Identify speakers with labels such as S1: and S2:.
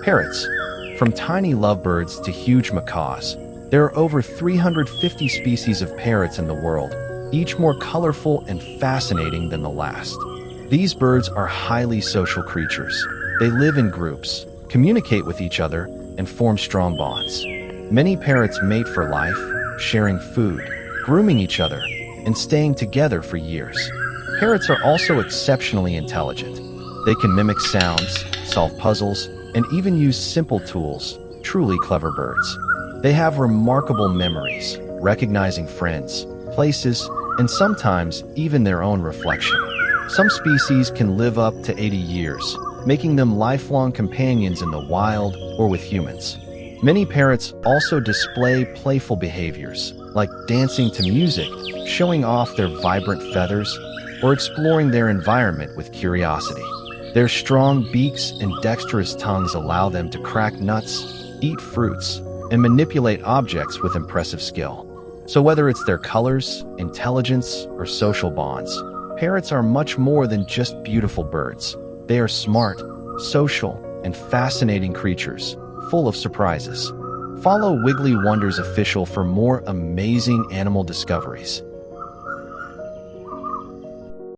S1: Parrots. From tiny lovebirds to huge macaws, there are over 350 species of parrots in the world, each more colorful and fascinating than the last. These birds are highly social creatures. They live in groups, communicate with each other, and form strong bonds. Many parrots mate for life, sharing food, grooming each other, and staying together for years. Parrots are also exceptionally intelligent. They can mimic sounds, solve puzzles, and even use simple tools, truly clever birds. They have remarkable memories, recognizing friends, places, and sometimes even their own reflection. Some species can live up to 80 years, making them lifelong companions in the wild or with humans. Many parrots also display playful behaviors, like dancing to music, showing off their vibrant feathers, or exploring their environment with curiosity. Their strong beaks and dexterous tongues allow them to crack nuts, eat fruits, and manipulate objects with impressive skill. So whether it's their colors, intelligence, or social bonds, parrots are much more than just beautiful birds. They are smart, social, and fascinating creatures, full of surprises. Follow Wiggly Wonders Official for more amazing animal discoveries.